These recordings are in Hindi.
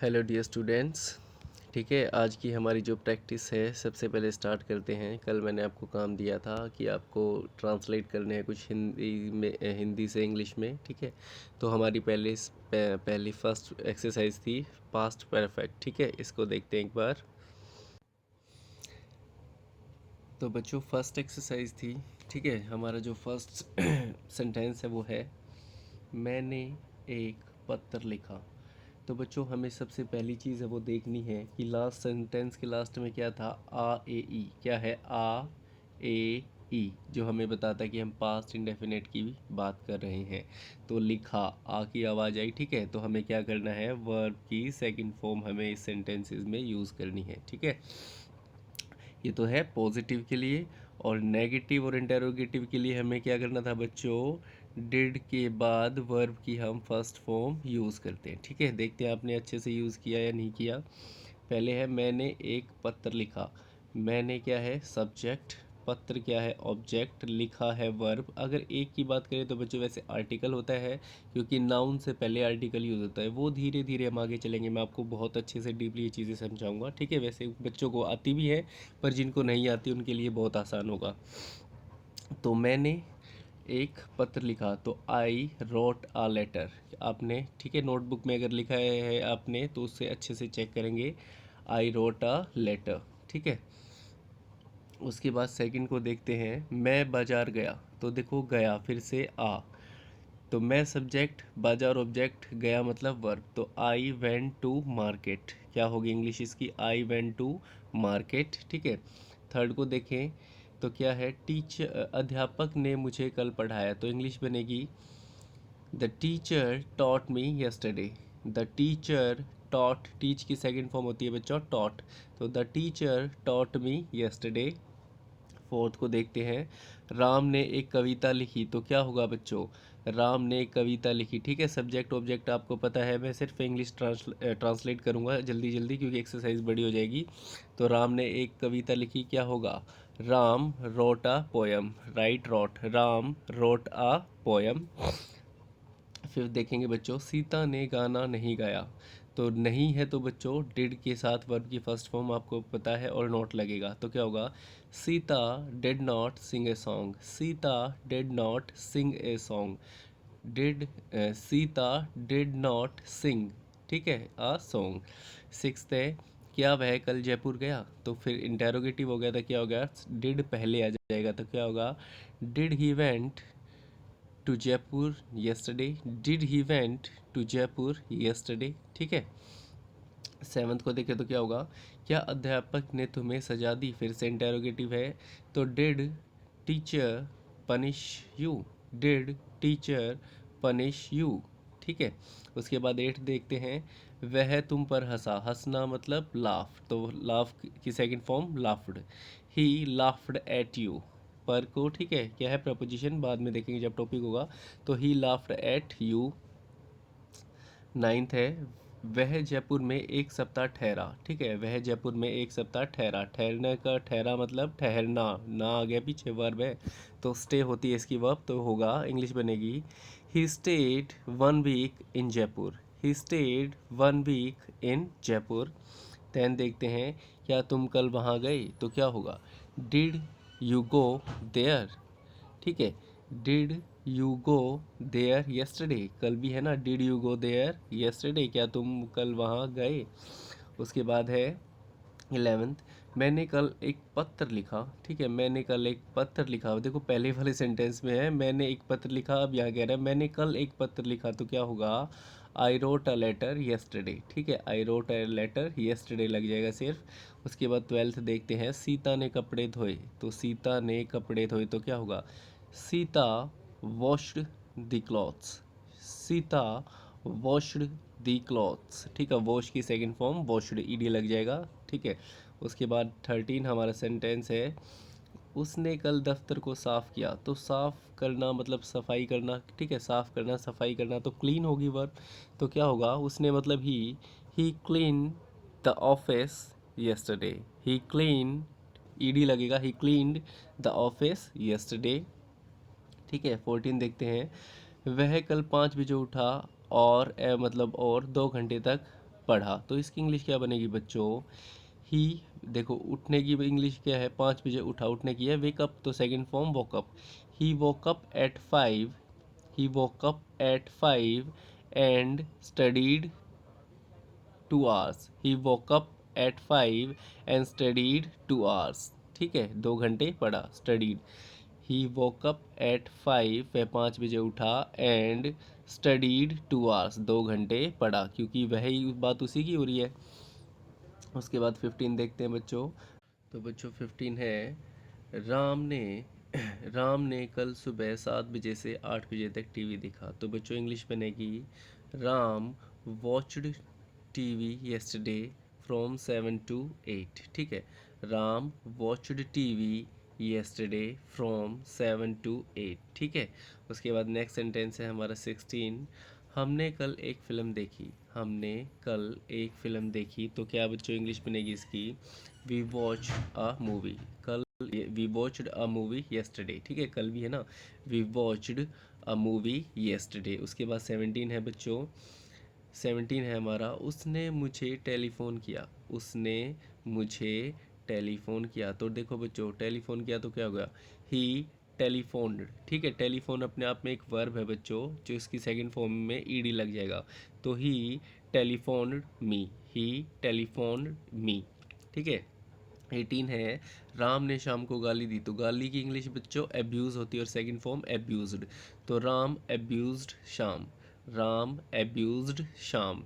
Hello dear students. ठीक है, आज की हमारी जो प्रैक्टिस है सबसे पहले स्टार्ट करते हैं। कल मैंने आपको काम दिया था कि आपको ट्रांसलेट करने हैं कुछ हिंदी से इंग्लिश में। ठीक है, तो हमारी पहली फर्स्ट एक्सरसाइज थी पास्ट परफेक्ट। ठीक है, इसको देखते हैं एक बार। तो बच्चों फर्स्ट एक्सरसाइज थी। ठीक है, हमारा जो फर्स्ट सेंटेंस है वो है मैंने एक पत्र लिखा। तो बच्चों हमें सबसे पहली चीज़ है वो देखनी है कि लास्ट सेंटेंस के लास्ट में क्या था। आ ए ई क्या है, आ ए ई, जो हमें बताता है कि हम पास्ट इंडेफिनेट की बात कर रहे हैं। तो लिखा, आ की आवाज़ आई। ठीक है, तो हमें क्या करना है, वर्ब की सेकंड फॉर्म हमें इस सेंटेंसेस में यूज़ करनी है। ठीक है, ये तो है पॉजिटिव के लिए। और नेगेटिव और इंटेरोगेटिव के लिए हमें क्या करना था बच्चों, डिड के बाद वर्ब की हम फर्स्ट फॉर्म यूज़ करते हैं। ठीक है, देखते हैं आपने अच्छे से यूज़ किया या नहीं किया। पहले है मैंने एक पत्र लिखा। मैंने क्या है सब्जेक्ट, पत्र क्या है ऑब्जेक्ट, लिखा है वर्ब। अगर एक की बात करें तो बच्चों वैसे आर्टिकल होता है, क्योंकि नाउन से पहले आर्टिकल यूज़ होता है। वो धीरे धीरे हम आगे चलेंगे, मैं आपको बहुत अच्छे से डीपली ये चीज़ें समझाऊंगा। ठीक है, वैसे बच्चों को आती भी है, पर जिनको नहीं आती उनके लिए बहुत आसान होगा। तो मैंने एक पत्र लिखा, तो आई रोट आ लेटर। आपने ठीक है नोटबुक में अगर लिखा है आपने तो उससे अच्छे से चेक करेंगे, आई रोट आ लेटर। ठीक है, उसके बाद सेकंड को देखते हैं, मैं बाजार गया। तो देखो गया फिर से आ, तो मैं सब्जेक्ट, बाजार ऑब्जेक्ट, गया मतलब वर्ब। तो आई वेंट टू मार्केट, क्या होगी इंग्लिश इसकी, आई वेंट टू मार्केट। ठीक है, थर्ड को देखें तो क्या है, टीचर अध्यापक ने मुझे कल पढ़ाया। तो इंग्लिश बनेगी the teacher taught me yesterday. The teacher taught, teach की सेकंड फॉर्म होती है बच्चों टॉट, तो the teacher taught me yesterday. Fourth को देखते हैं, राम ने एक कविता लिखी। तो क्या होगा बच्चों, राम ने एक कविता लिखी। ठीक है, सब्जेक्ट ऑब्जेक्ट आपको पता है, मैं सिर्फ इंग्लिश ट्रांसलेट करूँगा जल्दी जल्दी क्योंकि एक्सरसाइज बड़ी हो जाएगी। तो राम ने एक कविता लिखी, क्या होगा, Ram wrote a poem, right road, Ram wrote a poem. फिर देखेंगे बच्चों, सीता ने गाना नहीं गाया। तो नहीं है तो बच्चों डिड के साथ वर्ब की फर्स्ट फॉर्म आपको पता है और नॉट लगेगा। तो क्या होगा, Sita did not sing a song, Sita did not sing a song, did Sita did not sing, ठीक है, अ सॉन्ग। सिक्स्थ है, क्या वह कल जयपुर गया। तो फिर इंटेरोगेटिव हो गया था, क्या हो गया, डिड पहले आ जाएगा। तो क्या होगा, did he went to Jaipur yesterday, did he went to Jaipur yesterday। ठीक है, सेवन्थ को देखें तो क्या होगा, क्या अध्यापक ने तुम्हें सजा दी। फिर से इंटेरोगेटिव है, तो did teacher punish you, did teacher punish you. ठीक है, उसके बाद एट देखते हैं, वह तुम पर हंसा। हंसना मतलब लाफ, तो लाफ की second form laughed, he laughed eight you. पर को ठीक है क्या है प्रपोजिशन, बाद में देखेंगे जब टॉपिक होगा। तो ही लाफ्ड एट यू। नाइन्थ है, वह जयपुर में एक सप्ताह ठहरा। ठीक है, वह जयपुर में एक सप्ताह ठहरा। ठहरने का ठहरा मतलब ठहरना, ना आ गया पीछे वर्ब है, तो स्टे होती है इसकी वर्ब, तो होगा इंग्लिश बनेगी he stayed 1 week in Jaipur, he stayed 1 week in Jaipur. Ten देखते हैं, क्या तुम कल वहाँ गए। तो क्या होगा, डिड यू गो देयर। ठीक है, did you go there yesterday, कल भी है ना, did you go there yesterday, क्या तुम कल वहाँ गए। उसके बाद है 11th, मैंने कल एक पत्र लिखा। ठीक है, मैंने कल एक पत्र लिखा, देखो पहले वाले सेंटेंस में है मैंने एक पत्र लिखा, अब यहाँ कह रहा है मैंने कल एक पत्र लिखा। तो क्या होगा, I wrote a letter yesterday. ठीक है, I wrote a letter yesterday लग जाएगा सिर्फ। उसके बाद 12th देखते हैं, सीता ने कपड़े धोए। तो सीता ने कपड़े धोए, तो क्या होगा, Sita washed the clothes, Sita washed the clothes. ठीक है, वॉश की सेकंड फॉर्म वॉश्ड, ईडी लग जाएगा। ठीक है, उसके बाद 13 हमारा सेंटेंस है, उसने कल दफ्तर को साफ़ किया। तो साफ़ करना मतलब सफाई करना। ठीक है, साफ़ करना सफाई करना, तो क्लीन होगी वर्ब। तो क्या होगा, उसने मतलब he clean the office yesterday, he clean, ed लगेगा, he cleaned the office yesterday. ठीक है, 14 देखते हैं, वह कल 5 बजे उठा और मतलब और 2 घंटे तक पढ़ा। तो इसकी इंग्लिश क्या बनेगी बच्चों? ही, देखो उठने की इंग्लिश क्या है? 5 बजे उठा, उठने की है वेकअप, तो second form woke up. He woke up at 5, he woke up at 5 and studied 2 hours। He woke up at 5 and studied 2 hours। ठीक है, 2 घंटे पढ़ा, स्टडीड। ही वॉकअप एट 5, वह 5 बजे उठा, एंड स्टडीड 2 hours, 2 घंटे पढ़ा, क्योंकि वही बात उसी की हो रही है। उसके बाद 15 देखते हैं बच्चों। तो बच्चों 15 है, राम ने राम ने कल सुबह 7 बजे से 8 बजे तक टीवी देखा। तो बच्चों इंग्लिश बनेगी, Ram watched TV yesterday from 7 to 8। ठीक है, Ram watched TV yesterday from 7 to 8। ठीक है, उसके बाद नेक्स्ट सेंटेंस है हमारा 16, हमने कल एक फ़िल्म देखी। हमने कल एक फ़िल्म देखी, तो क्या बच्चों इंग्लिश बनेगी इसकी? We watch a movie. कल we watched a movie yesterday. ठीक है, कल भी है ना, we watched a movie yesterday. उसके बाद 17 है बच्चों, 17 है हमारा, उसने मुझे टेलीफोन किया। उसने मुझे टेलीफोन किया। तो देखो बच्चों, टेलीफोन किया तो क्या होगा? ही टेलीफोन्ड। ठीक है, टेलीफोन अपने आप में एक वर्ब है बच्चों, जो इसकी सेकंड फॉर्म में ईडी लग जाएगा। तो ही टेलीफोन्ड मी, ही टेलीफोन्ड मी। ठीक है, 18 है, राम ने शाम को गाली दी। तो गाली की इंग्लिश बच्चों एब्यूज़ होती है, और सेकंड फॉर्म एब्यूज्ड। तो राम एब्यूज्ड शाम, राम एब्यूज्ड शाम।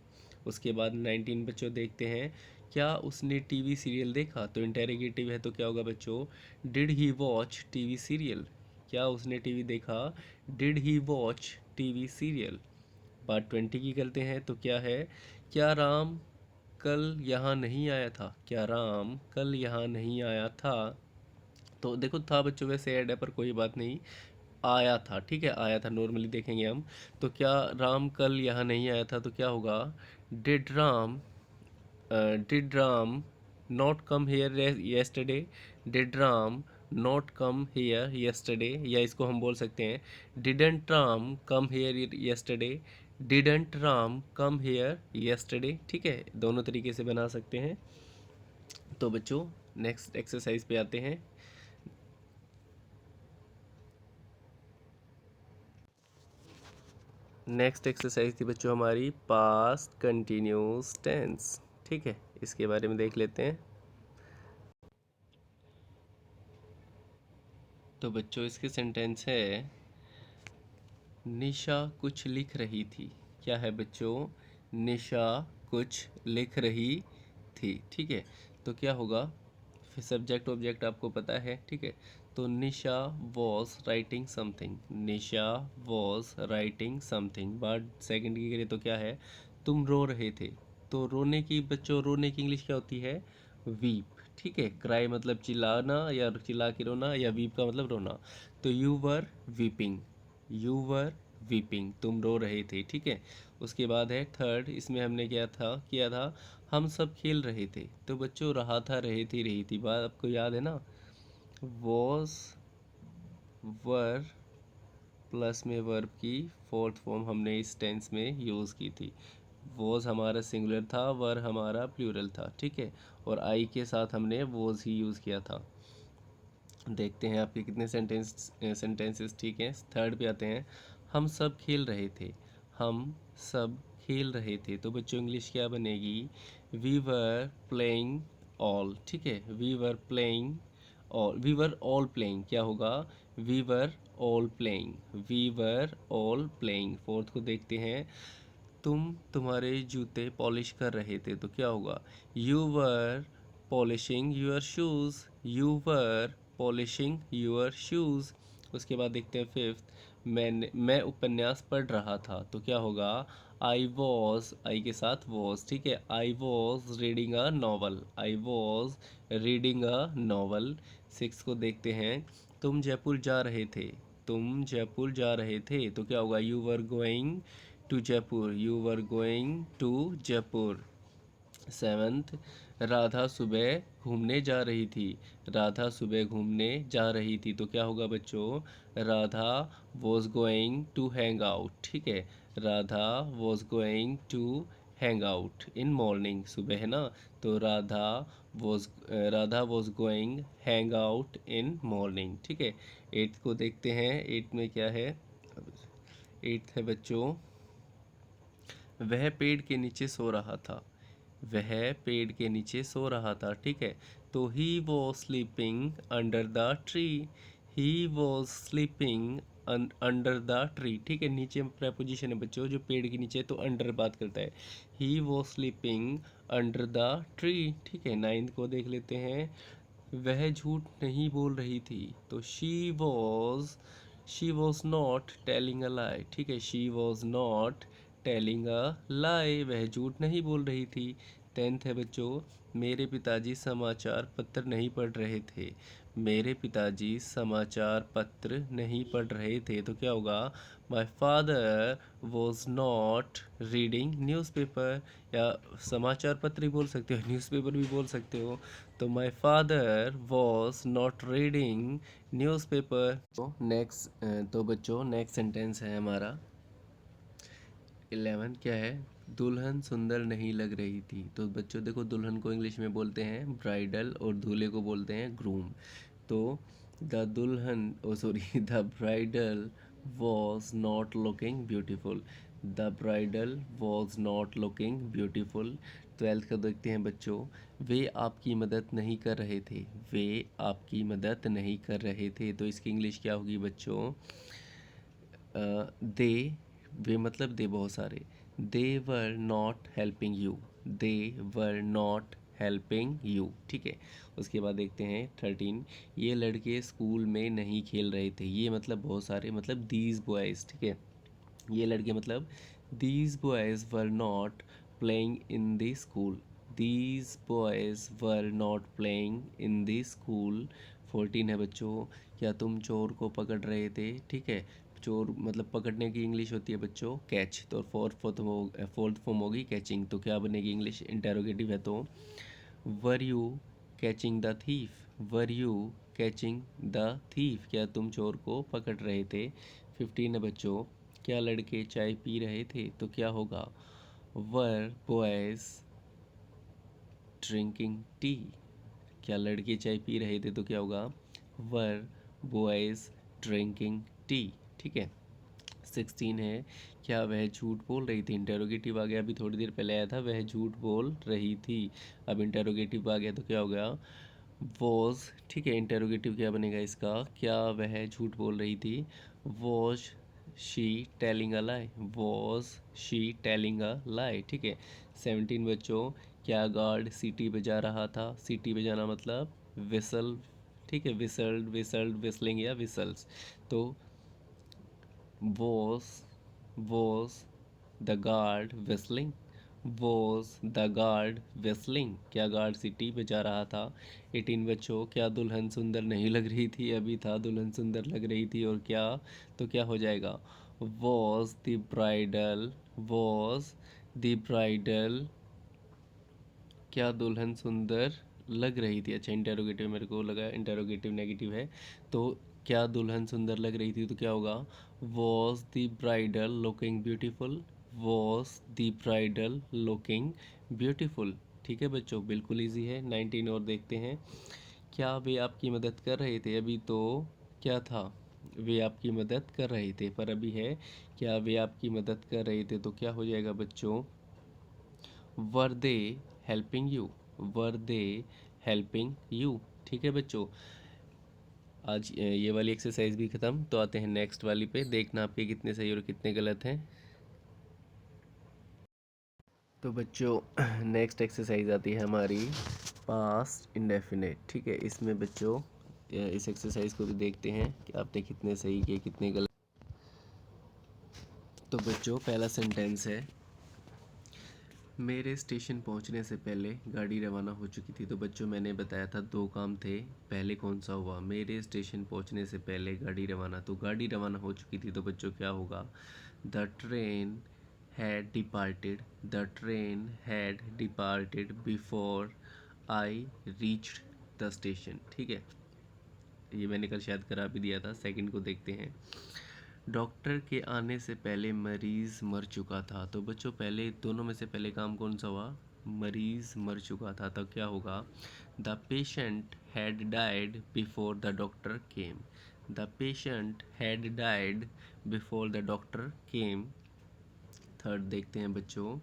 उसके बाद 19 बच्चों देखते हैं, क्या उसने टीवी सीरियल देखा? तो इंटेरोगेटिव है, तो क्या होगा बच्चों? Did he watch TV serial? क्या उसने टीवी देखा? Did he watch TV serial? Part 20 की करते हैं, तो क्या है, क्या राम कल यहाँ नहीं आया था? क्या राम कल यहाँ नहीं आया था? तो देखो था बच्चों वैसे ऐड है, पर कोई बात नहीं, आया था। ठीक है, आया था नॉर्मली देखेंगे हम। तो क्या राम कल यहाँ नहीं आया था? तो क्या होगा? Did Ram did Ram not come here yesterday? Did Ram not come here yesterday? या इसको हम बोल सकते हैं, didn't Ram come here yesterday? Didn't Ram come here yesterday? ठीक है, दोनों तरीके से बना सकते हैं। तो बच्चों नेक्स्ट एक्सरसाइज पे आते हैं। नेक्स्ट एक्सरसाइज थी बच्चों हमारी पास्ट कंटिन्यूस टेंस। ठीक है, इसके बारे में देख लेते हैं। तो बच्चों इसके सेंटेंस है, निशा कुछ लिख रही थी। क्या है बच्चों? निशा कुछ लिख रही थी। ठीक है, तो क्या होगा? फिर सब्जेक्ट ऑब्जेक्ट आपको पता है। ठीक है, तो Nisha was writing something, Nisha was writing something. बात सेकंड की करें तो क्या है? तुम रो रहे थे। तो रोने की बच्चों, रोने की इंग्लिश क्या होती है? वीप। ठीक है, क्राई मतलब चिल्लाना या चिल्ला के रोना, या वीप का मतलब रोना। तो you were weeping, you were weeping, तुम रो रहे थे। ठीक है, उसके बाद है थर्ड, इसमें हमने किया था हम सब खेल रहे थे। तो बच्चों रहा था, रही थी, बात आपको याद है ना? वॉज वर प्लस में वर्ब की फोर्थ फॉर्म हमने इस टेंस में यूज़ की थी। वॉज हमारा सिंगुलर था, वर हमारा प्लूरल था। ठीक है, और आई के साथ हमने वॉज ही यूज़ किया था। देखते हैं आपके कितने सेंटेंसेस ठीक हैं। थर्ड पे आते हैं, हम सब खेल रहे थे। हम सब खेल रहे थे। तो बच्चों इंग्लिश क्या बनेगी? We were playing all. ठीक है, we were playing all, we were all playing. क्या होगा? We were all playing, we were all playing. Fourth को देखते हैं, तुम तुम्हारे जूते पॉलिश कर रहे थे। तो क्या होगा? You were polishing your shoes, you were polishing your shoes. उसके बाद देखते हैं फिफ्थ, मैं उपन्यास पढ़ रहा था। तो क्या होगा? आई वॉज, आई के साथ वॉज। ठीक है, I was reading a novel, I was reading a novel. Six को देखते हैं, तुम जयपुर जा रहे थे। तुम जयपुर जा रहे थे। तो क्या होगा? You were going to Jaipur, you were going to Jaipur. Seventh, Radha सुबह घूमने जा रही थी। राधा सुबह घूमने जा रही थी। तो क्या होगा बच्चों? Radha was going to hang out. ठीक है, Radha was going to hang out in morning, सुबह है ना, तो Radha was going hang out in morning. ठीक है, एट्थ को देखते हैं। एट्थ में क्या है? एट्थ है बच्चों, वह पेड़ के नीचे सो रहा था। वह पेड़ के नीचे सो रहा था। ठीक है, तो he was sleeping under the tree. He was sleeping under the tree. ठीक है, नीचे प्रेपोजिशन है बच्चों, जो पेड़ के नीचे है तो अंडर बात करता है। He was sleeping under the tree. ठीक है, नाइन्थ को देख लेते हैं। वह झूठ नहीं बोल रही थी, तो she was not telling a lie. ठीक है, she was not telling a lie, वह झूठ नहीं बोल रही थी। टेंथ है बच्चों, मेरे पिताजी समाचार पत्र नहीं पढ़ रहे थे। मेरे पिताजी समाचार पत्र नहीं पढ़ रहे थे, तो क्या होगा? My father was not reading newspaper, या समाचार पत्र ही बोल सकते हो, न्यूज़पेपर भी बोल सकते हो। तो my father was not reading newspaper. तो बच्चों नेक्स्ट सेंटेंस है हमारा 11। क्या है? दुल्हन सुंदर नहीं लग रही थी। तो बच्चों देखो, दुल्हन को इंग्लिश में बोलते हैं ब्राइडल और दूल्हे को बोलते हैं ग्रूम। तो द दुल्हन oh sorry the bridal was not looking beautiful. The bridal was not looking beautiful. Twelfth का देखते हैं बच्चों, वे आपकी मदद नहीं कर रहे थे। वे आपकी मदद नहीं कर रहे थे, तो इसकी इंग्लिश क्या होगी बच्चों? दे, वे मतलब दे बहुत सारे, they were not helping you. They were not helping you. ठीक है, उसके बाद देखते हैं 13। ये लड़के स्कूल में नहीं खेल रहे थे। ये मतलब बहुत सारे, मतलब दीज बॉयज़। ठीक है, ये लड़के मतलब these boys were not playing in the school. These boys were not playing in the school. 14 है बच्चों, क्या तुम चोर को पकड़ रहे थे? ठीक है, चोर मतलब पकड़ने की इंग्लिश होती है बच्चों कैच, तो फोर्थ फॉर्म होगी कैचिंग, तो क्या बनेगी इंग्लिश? इंटेरोगेटिव है तो were you catching the thief. Were you catching the thief, क्या तुम चोर को पकड़ रहे थे? 15 है बच्चों, क्या लड़के चाय पी रहे थे? तो क्या होगा? वर बॉयज़ ड्रिंकिंग टी। क्या लड़के चाय पी रहे थे? तो क्या होगा? वर बॉयज़ ड्रिंकिंग टी। ठीक है, 16 है, क्या वह झूठ बोल रही थी? इंटेरोगेटिव आ गया, अभी थोड़ी देर पहले आया था वह झूठ बोल रही थी, अब इंटेरोगेटिव आ गया, तो क्या हो गया? वॉज। ठीक है, इंटेरोगेटिव क्या बनेगा इसका? क्या वह झूठ बोल रही थी? Was she telling a lie. Was she telling a lie. ठीक है, 17 बच्चों, क्या गार्ड सीटी बजा रहा था? सीटी बजाना मतलब विसल। ठीक है, विसल्ड विसलिंग या विसल्स। तो was was the guard whistling? was the guard whistling? क्या गार्ड सीटी बजा रहा था? 18 बच्चों, क्या दुल्हन सुंदर नहीं लग रही थी? अभी था दुल्हन सुंदर लग रही थी, और क्या, तो क्या हो जाएगा? was the bridal, क्या दुल्हन सुंदर लग रही थी? अच्छा, इंटेरोगेटिव मेरे को लगा इंटेरोगेटिव नेगेटिव है, तो क्या दुल्हन सुंदर लग रही थी, तो क्या होगा? Was the bridal looking beautiful. Was the bridal looking beautiful. ठीक है बच्चों, बिल्कुल इजी है। 19 और देखते हैं, क्या वे आपकी मदद कर रहे थे? अभी तो क्या था? वे आपकी मदद कर रहे थे, पर अभी है क्या वे आपकी मदद कर रहे थे, तो क्या हो जाएगा बच्चों? Were they helping you. Were they helping you. ठीक है बच्चों, आज ये वाली एक्सरसाइज भी ख़त्म, तो आते हैं नेक्स्ट वाली पे, देखना आपके कितने सही और कितने गलत हैं। तो बच्चों नेक्स्ट एक्सरसाइज आती है हमारी पास्ट इंडेफिनिट। ठीक है, इसमें बच्चों इस एक्सरसाइज को भी देखते हैं कि आपने कितने सही किए कितने गलत। तो बच्चों पहला सेंटेंस है, मेरे स्टेशन पहुंचने से पहले गाड़ी रवाना हो चुकी थी। तो बच्चों मैंने बताया था दो काम थे, पहले कौन सा हुआ? मेरे स्टेशन पहुंचने से पहले गाड़ी रवाना, तो गाड़ी रवाना हो चुकी थी, तो बच्चों क्या होगा? The train had departed. The train had departed before I reached the station. ठीक है, ये मैंने कल शायद करा भी दिया था। सेकंड को देखते हैं, डॉक्टर के आने से पहले मरीज़ मर चुका था। तो बच्चों पहले दोनों में से पहले काम कौन सा हुआ? मरीज़ मर चुका था। तो क्या होगा? The patient had died before the doctor came. The patient had died before the doctor came. Third देखते हैं बच्चों,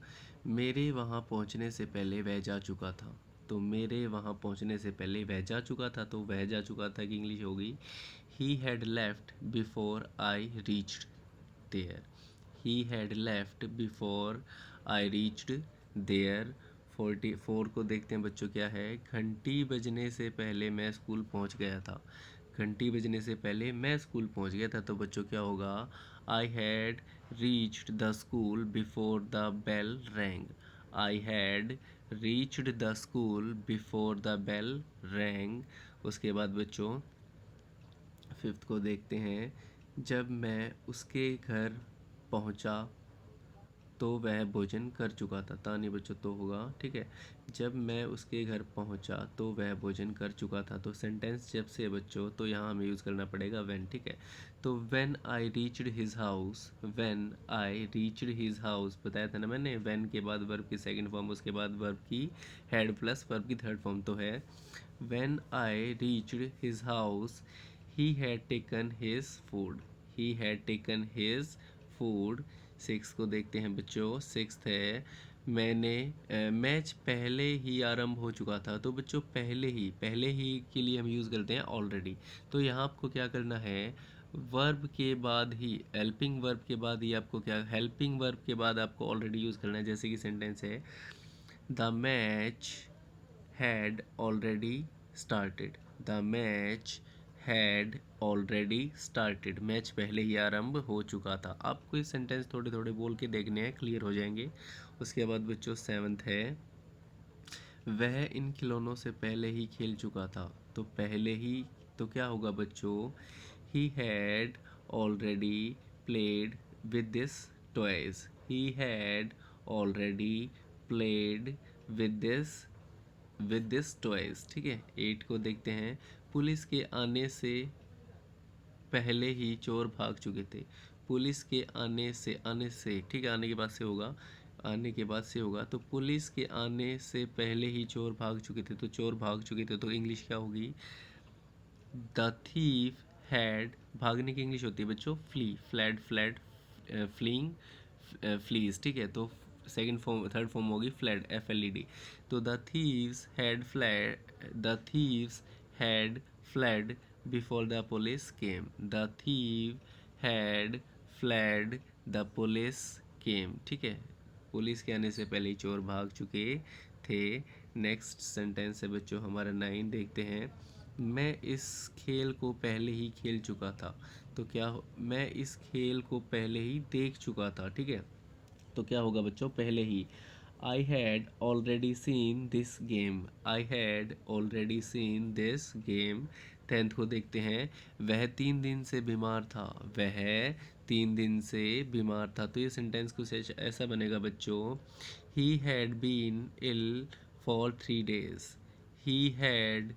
मेरे वहाँ पहुँचने से पहले वह जा चुका था। तो मेरे वहाँ पहुँचने से पहले वह जा चुका था, तो वह जा चुका था की इंग्लिश होगी he had left before I reached there. He had left before I reached there. 44 को देखते हैं बच्चों, क्या है? घंटी बजने से पहले मैं स्कूल पहुंच गया था। घंटी बजने से पहले मैं स्कूल पहुंच गया था। तो बच्चों क्या होगा? I had reached the school before the bell rang. I had reached the school before the bell rang. उसके बाद बच्चों फिफ्थ को देखते हैं, जब मैं उसके घर पहुंचा तो वह भोजन कर चुका था। तानी बच्चों तो होगा, ठीक है। जब मैं उसके घर पहुंचा तो वह भोजन कर चुका था। तो सेंटेंस जब से है बच्चों, तो यहाँ हमें यूज़ करना पड़ेगा व्हेन, ठीक है। तो when I reached his house, when I reached his house बताया था ना मैंने, व्हेन के बाद वर्ब की सेकंड फॉर्म, उसके बाद वर्ब की हैड प्लस वर्ब की थर्ड फॉर्म, तो है when I reached his house he had taken his food. He had taken his food. Six को देखते हैं बच्चों, सिक्स है मैंने मैच पहले ही आरंभ हो चुका था। तो बच्चों पहले ही के लिए हम यूज़ करते हैं ऑलरेडी। तो यहाँ आपको क्या करना है? वर्ब के बाद ही, हेल्पिंग वर्ब के बाद ही आपको क्या, हेल्पिंग वर्ब के बाद आपको ऑलरेडी यूज़ करना है। जैसे कि सेंटेंस है the match had already started। The match had already started। Match पहले ही आरंभ हो चुका था। आपको ये सेंटेंस थोड़े थोड़े बोल के देखने हैं, क्लियर हो जाएंगे। उसके बाद बच्चों सेवन्थ है, वह इन खिलौनों से पहले ही खेल चुका था। तो पहले ही, तो क्या होगा बच्चों? He had already played with this toys. He had already played with this toys, ठीक है। 8 को देखते हैं, पुलिस के पहले ही चोर भाग चुके थे। पुलिस के आने से, ठीक है, आने के बाद से होगा, आने के बाद से होगा। तो पुलिस के आने से पहले ही चोर भाग चुके थे। तो चोर भाग चुके थे, तो इंग्लिश क्या होगी? द थीफ हैड, भागने की इंग्लिश होती है बच्चों फ्ली, फ्लैड फ्लीइंग, फ्लीज, ठीक है। तो सेकंड फॉर्म, थर्ड फॉर्म होगी फ्लैड, FLED। तो the thieves had fled before the police came. The thief had fled the police केम, ठीक है। पुलिस के आने से पहले ही चोर भाग चुके थे। नेक्स्ट सेंटेंस है बच्चों हमारा 9, देखते हैं, मैं इस खेल को पहले ही खेल चुका था। तो क्या मैं इस खेल को पहले ही देख चुका था, ठीक है। तो क्या होगा बच्चों? पहले ही, I had already seen this game. I had already seen this game. 10th को देखते हैं, वह 3 दिन से बीमार था। वह 3 दिन से बीमार था। तो ये सेंटेंस कुछ ऐसा बनेगा बच्चों, he had been ill for 3 days। He had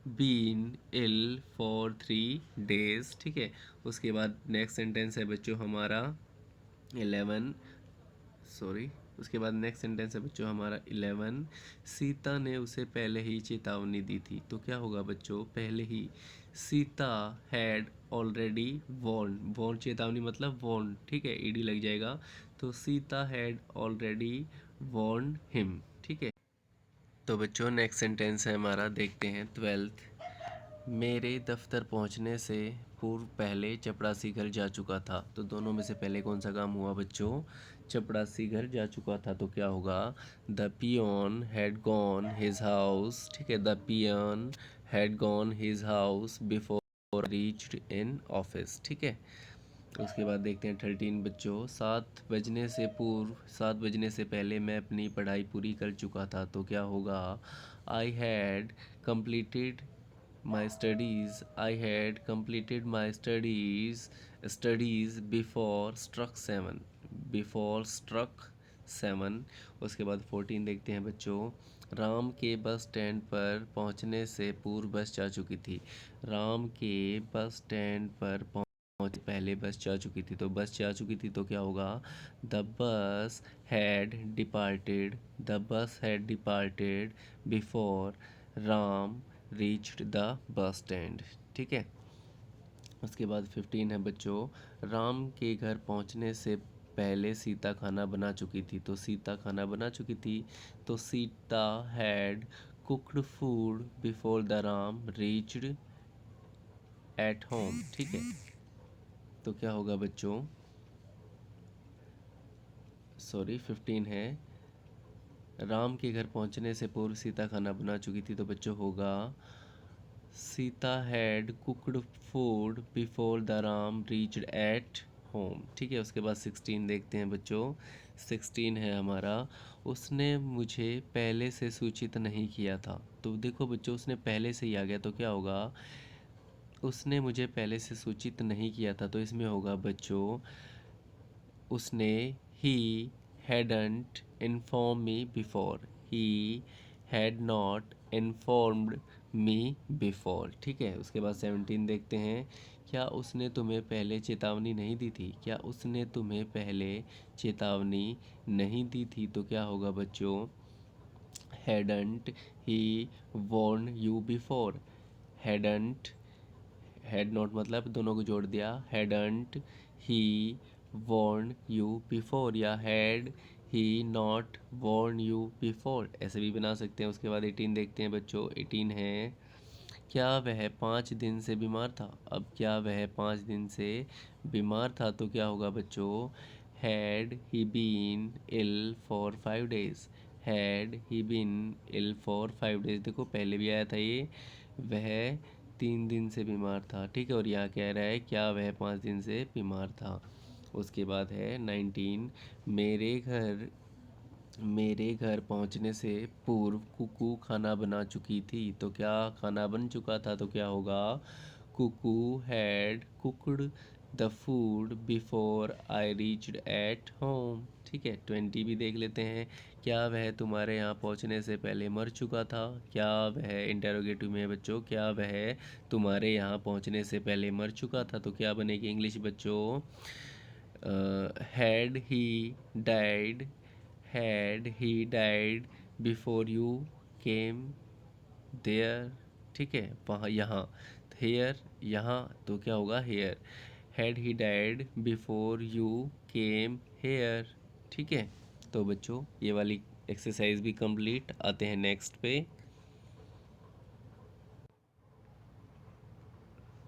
been ill for 3 days, ठीक है। उसके बाद नेक्स्ट सेंटेंस है बच्चों हमारा 11, सॉरी, उसके बाद नेक्स्ट सेंटेंस है बच्चों हमारा 11, सीता ने उसे पहले ही चेतावनी दी थी। तो क्या होगा बच्चों? पहले ही, सीता हैड ऑलरेडी वॉर्न चेतावनी मतलब वॉर्न, ठीक है, ED लग जाएगा। तो Sita had already warned him, ठीक है। तो बच्चों नेक्स्ट सेंटेंस है हमारा, देखते हैं 12th, मेरे दफ्तर पहुंचने से पूर्व पहले चपड़ासी घर जा चुका था। तो दोनों में से पहले कौन सा काम हुआ बच्चों? चपड़ासी घर जा चुका था। तो क्या होगा? The peon had gone his house, ठीक है। The peon had gone his house before reached in office, ठीक है। उसके बाद देखते हैं 13 बच्चों, 7 बजने से पहले मैं अपनी पढ़ाई पूरी कर चुका था। तो क्या होगा? I had completed my studies before struck 7। उसके बाद 14 देखते हैं बच्चों, राम के बस स्टैंड पर पहुंचने से पूर्व बस जा चुकी थी। राम के बस स्टैंड पर पहले बस जा चुकी थी, तो बस जा चुकी थी तो क्या होगा, the bus had departed, the bus had departed before Ram reached the bus stand. ठीक है। उसके बाद 15 है बच्चों, राम के घर पहुंचने से पहले सीता खाना बना चुकी थी, तो सीता खाना बना चुकी थी, तो Sita had cooked food before the Ram reached at home. ठीक है। तो क्या होगा बच्चों, सॉरी 15 है, राम के घर पहुंचने से पूर्व सीता खाना बना चुकी थी, तो बच्चों होगा Sita had cooked food before the Ram reached at home. ठीक है। उसके बाद 16 देखते हैं बच्चों। 16 है हमारा, उसने मुझे पहले से सूचित नहीं किया था, तो देखो बच्चों उसने पहले से ही आ गया, तो क्या होगा, उसने मुझे पहले से सूचित नहीं किया था, तो इसमें होगा बच्चों उसने, he hadn't inform me before, he had not informed me before. ठीक है। उसके बाद 17 देखते हैं, क्या उसने तुम्हें पहले चेतावनी नहीं दी थी, क्या उसने तुम्हें पहले चेतावनी नहीं दी थी, तो क्या होगा बच्चों, hadn't he warn you before, hadn't, had not मतलब दोनों को जोड़ दिया, hadn't he warn you before, या had he not warn you before, ऐसे भी बना सकते हैं। उसके बाद 18 देखते हैं बच्चों। 18 है, क्या वह 5 दिन से बीमार था, अब क्या वह 5 दिन से बीमार था, तो क्या होगा बच्चों, had he been ill for 5 days, had he been ill for 5 days. देखो पहले भी आया था ये, वह 3 दिन से बीमार था। ठीक है। और यहाँ कह रहा है क्या वह 5 दिन से बीमार था। उसके बाद है 19, मेरे घर पहुंचने से पूर्व कुकू खाना बना चुकी थी, तो क्या खाना बन चुका था, तो क्या होगा, Kuku had cooked the food before I reached at home. ठीक है। 20 भी देख लेते हैं, क्या वह तुम्हारे यहाँ पहुँचने से पहले मर चुका था, क्या वह, इंटेरोगेटिव में है बच्चों, क्या वह तुम्हारे यहाँ पहुँचने से पहले मर चुका था, तो क्या बनेगी इंग्लिश बच्चों, had he died, had he died before you came there. ठीक है। वहाँ यहाँ, हेयर यहाँ, तो क्या होगा here, had he died before you came here. ठीक है। तो बच्चों ये वाली एक्सरसाइज भी कंप्लीट। आते हैं नेक्स्ट पे।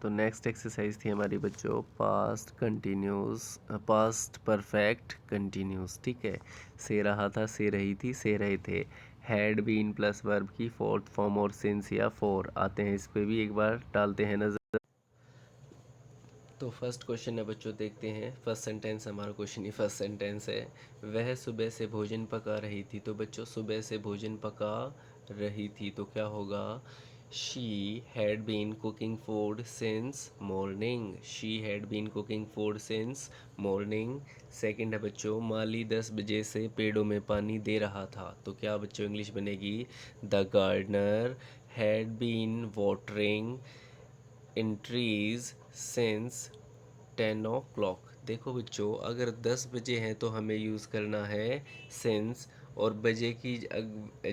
तो नेक्स्ट एक्सरसाइज थी हमारी बच्चों past continuous, past perfect continuous. ठीक है। से रहा था, से रही थी, से रहे थे, हैड बीन प्लस वर्ब की फोर्थ फॉर्म और सिंस या फोर। आते हैं इस पे भी एक बार डालते हैं नजर। तो फर्स्ट क्वेश्चन है बच्चों, देखते हैं फर्स्ट सेंटेंस, हमारा क्वेश्चन ही फर्स्ट सेंटेंस है। वह सुबह से भोजन पका रही थी, तो बच्चों सुबह से भोजन पका रही थी, तो क्या होगा, she had been cooking food since morning, she had been cooking food since morning. Second है बच्चों, माली 10 बजे से पेड़ों में पानी दे रहा था, तो क्या बच्चों इंग्लिश बनेगी, the gardener had been watering in trees since 10 o'clock। देखो बच्चों अगर 10 बजे हैं तो हमें यूज़ करना है सिंस, और बजे की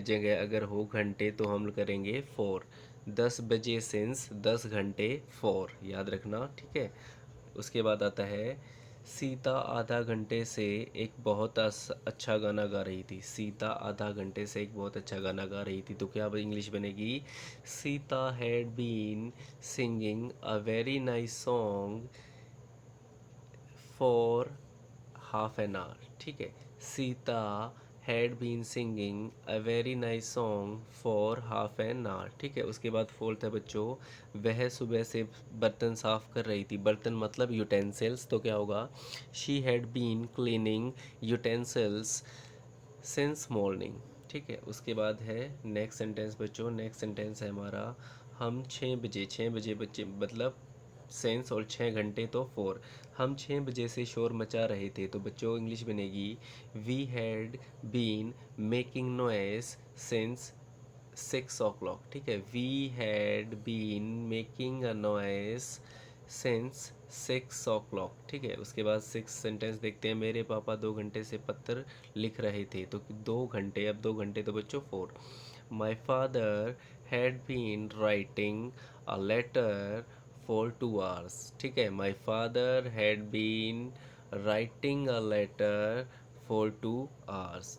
जगह अगर हो घंटे तो हम करेंगे 4। 10 बजे सिंस 10 घंटे 4, याद रखना। ठीक है। उसके बाद आता है, सीता आधा घंटे से एक बहुत अच्छा गाना गा रही थी, सीता आधा घंटे से एक बहुत अच्छा गाना गा रही थी, तो क्या इंग्लिश बनेगी, Sita had been singing a very nice song for half an hour. ठीक है। Sita had been singing a very nice song for half an hour. ठीक है। उसके बाद फोर्थ है बच्चों, वह सुबह से बर्तन साफ कर रही थी, बर्तन मतलब यूटेंसिल्स, तो क्या होगा, she had been cleaning utensils since morning. ठीक है। उसके बाद है नेक्स्ट सेंटेंस बच्चों, नेक्स्ट सेंटेंस है हमारा, हम 6 बजे, 6 बजे बच्चे मतलब सेंस, और 6 घंटे तो 4, हम 6 बजे से शोर मचा रहे थे, तो बच्चों इंग्लिश बनेगी, we had been making noise since 6 o'clock। ठीक है। We had been making a noise since 6 o'clock, ठीक है। उसके बाद 6 सेंटेंस देखते हैं। मेरे पापा 2 घंटे से पत्र लिख रहे थे, तो 2 घंटे, अब 2 घंटे तो बच्चों 4। My father had been writing a letter for 2 hours, ठीक है। My father had been writing a letter for 2 hours।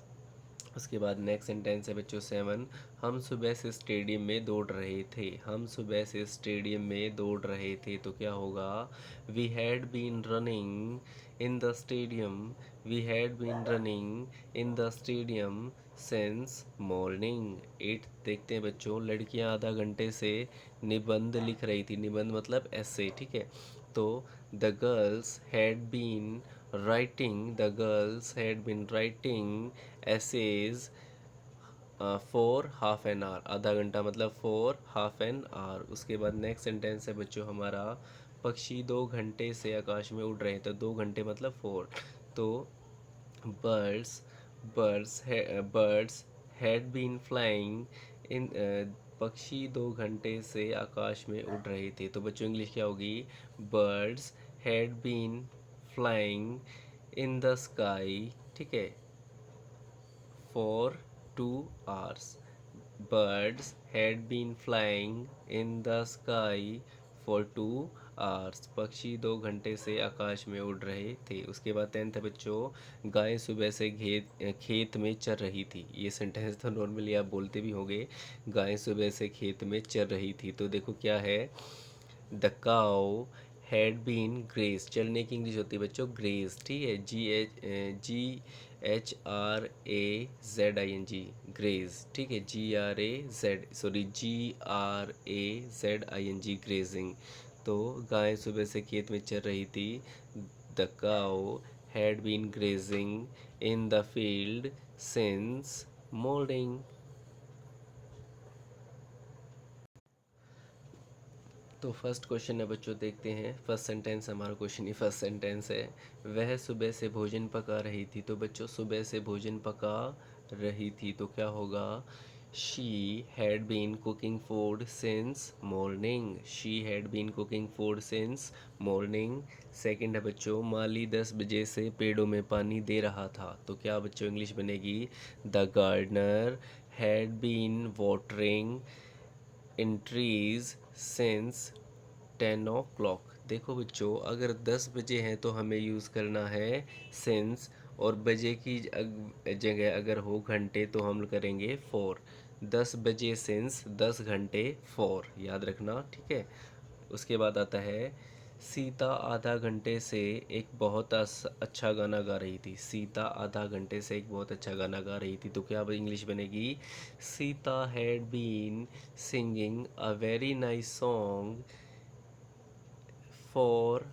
उसके बाद नेक्स्ट सेंटेंस है बच्चों 7। हम सुबह से स्टेडियम में दौड़ रहे थे, हम सुबह से स्टेडियम में दौड़ रहे थे, तो क्या होगा? We had been running in the stadium, we had been running in the stadium since morning 8। देखते हैं बच्चों, लड़कियां आधा घंटे से निबंध लिख रही थी। निबंध मतलब ऐसे, ठीक है। तो the girls had been writing, the girls had been writing essays for half an hour, आधा घंटा मतलब फॉर हाफ एन आवर। उसके बाद नेक्स्ट सेंटेंस है बच्चों हमारा, पक्षी 2 घंटे से आकाश में उड़ रहे हैं, तो 2 घंटे मतलब 4। तो birds birds had been flying in, पक्षी 2 घंटे से आकाश में उड़ रहे थे, तो बच्चों इंग्लिश क्या होगी? Birds had been flying in the sky, ठीक है, for 2 hours. Birds had been flying in the sky for 2 hours. पक्षी 2 घंटे से आकाश में उड़ रहे थे। उसके बाद 10th है बच्चों, गाय सुबह से खेत में चर रही थी। ये सेंटेंस तो नॉर्मली आप बोलते भी होंगे, गाय सुबह से खेत में चर रही थी। तो देखो क्या है, the cow had been graze. चलने की इंग्लिश होती है बच्चों ग्रेस, ठीक है। GHRAZING, ग्रेज, ठीक है। GRAZING, grazing. तो गाय सुबह से खेत में चल रही थी। The cow had been grazing in the field since morning. तो फर्स्ट क्वेश्चन है बच्चों, देखते हैं। फर्स्ट सेंटेंस हमारा क्वेश्चन ही फर्स्ट सेंटेंस है। वह सुबह से भोजन पका रही थी, तो बच्चों सुबह से भोजन पका रही थी, तो क्या होगा? She had been cooking food since morning, she had been cooking food since morning. Second है बच्चों, माली 10 बजे से पेड़ों में पानी दे रहा था, तो क्या बच्चों इंग्लिश बनेगी? The gardener had been watering in trees since 10 o'clock। देखो बच्चों, अगर 10 बजे हैं तो हमें यूज़ करना है सिंस, और बजे की जगह अगर हो घंटे तो हम करेंगे 4। 10 बजे सिंस, 10 घंटे 4, याद रखना, ठीक है। उसके बाद आता है, सीता आधा घंटे से एक बहुत अच्छा गाना गा रही थी। सीता आधा घंटे से एक बहुत अच्छा गाना गा रही थी, तो क्या अब इंग्लिश बनेगी? Sita had been singing a very nice song for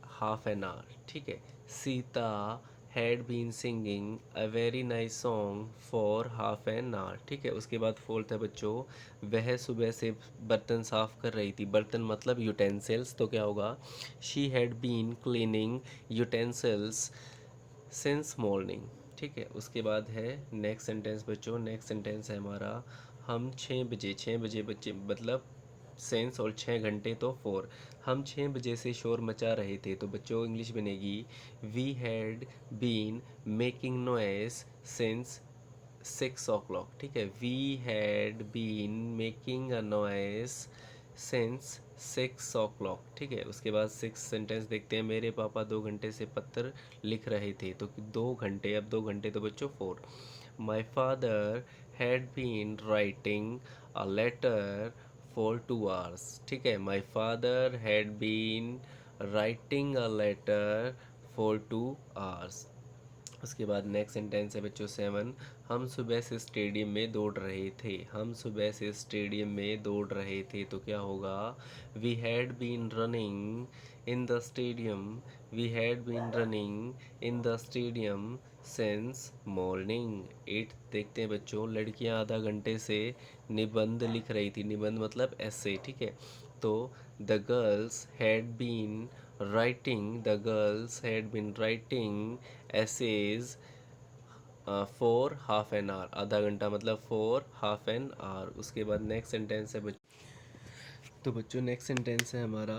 half an hour, ठीक है। Sita had been singing a very nice song for half an hour, ठीक है। उसके बाद फोर्थ है बच्चों, वह सुबह से बर्तन साफ कर रही थी। बर्तन मतलब यूटेंसिल्स, तो क्या होगा? She had been cleaning utensils since morning, ठीक है। उसके बाद है नेक्स्ट सेंटेंस बच्चों, नेक्स्ट सेंटेंस है हमारा, हम 6 बजे, 6 बजे बच्चे मतलब सेंस, और 6 घंटे तो 4। हम 6 बजे से शोर मचा रहे थे, तो बच्चों इंग्लिश बनेगी, we had been making noise since 6 o'clock, ठीक है। We had been making a noise since 6 o'clock, ठीक है। उसके बाद 6 सेंटेंस देखते हैं। मेरे पापा 2 घंटे से पत्र लिख रहे थे, तो 2 घंटे, अब 2 घंटे तो बच्चों 4। My father had been writing a letter for 2 hours, ठीक है। My father had been writing a letter for 2 hours। उसके बाद नेक्स्ट सेंटेंस है बच्चों 7। हम सुबह से स्टेडियम में दौड़ रहे थे, हम सुबह से स्टेडियम में दौड़ रहे थे, तो क्या होगा? We had been running in the stadium, we had been running in the stadium since morning 8। देखते हैं बच्चों, लड़कियां आधा घंटे से निबंध लिख रही थी। निबंध मतलब ऐसे, ठीक है। तो the girls had been writing, the girls had been writing essays for half an hour, आधा घंटा मतलब फॉर हाफ एन आवर। उसके बाद नेक्स्ट सेंटेंस है तो बच्चों नेक्स्ट सेंटेंस है हमारा,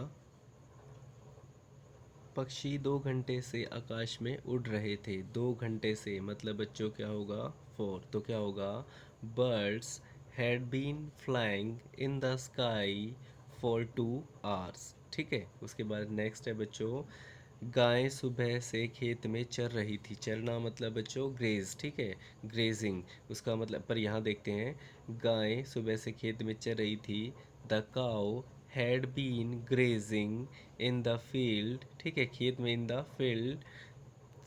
पक्षी 2 घंटे से आकाश में उड़ रहे थे। 2 घंटे से मतलब बच्चों क्या होगा, 4, तो क्या होगा, birds had been flying in the sky for 2 hours. ठीक है, उसके बाद नेक्स्ट है बच्चों, गाय सुबह से खेत में चर रही थी। चरना मतलब बच्चों ग्रेज, ठीक है, ग्रेजिंग उसका मतलब, पर यहाँ देखते हैं, गाय सुबह से खेत में चर रही थी। The cow had been grazing in the field, ठीक है, खेत में, in the field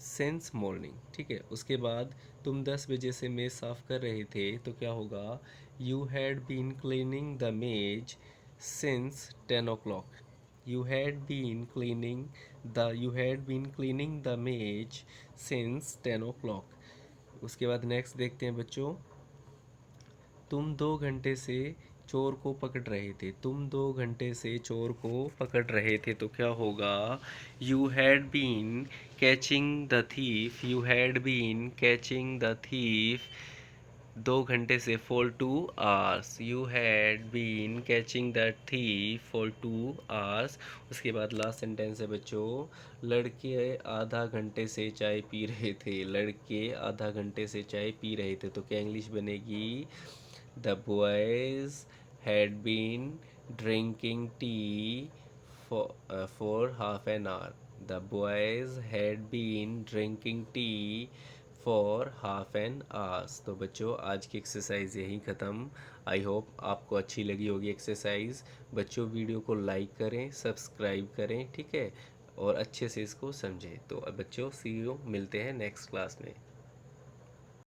since morning. ठीक है, उसके बाद तुम 10 बजे से मेज साफ कर रहे थे, तो क्या होगा, you had been cleaning the मेज since 10 o'clock। You had been cleaning the मेज सिंस 10 o'clock। उसके बाद नेक्स्ट देखते हैं बच्चों, तुम 2 घंटे से चोर को पकड़ रहे थे। तुम 2 घंटे से चोर को पकड़ रहे थे, तो क्या होगा, you had been catching the thief. You had been catching the thief 2 घंटे से for 2 hours. You had been catching the thief for 2 hours. उसके बाद लास्ट सेंटेंस है बच्चों, लड़के आधा घंटे से चाय पी रहे थे। लड़के आधा घंटे से चाय पी रहे थे, तो क्या इंग्लिश बनेगी, The boys had been drinking tea for half an hour. The boys had been drinking tea for half an hour. तो बच्चों आज की एक्सरसाइज यहीं ख़त्म। आई होप आपको अच्छी लगी होगी एक्सरसाइज। बच्चों वीडियो को लाइक करें, सब्सक्राइब करें, ठीक है, और अच्छे से इसको समझें। तो अब बच्चों सी यू, मिलते हैं नेक्स्ट क्लास में।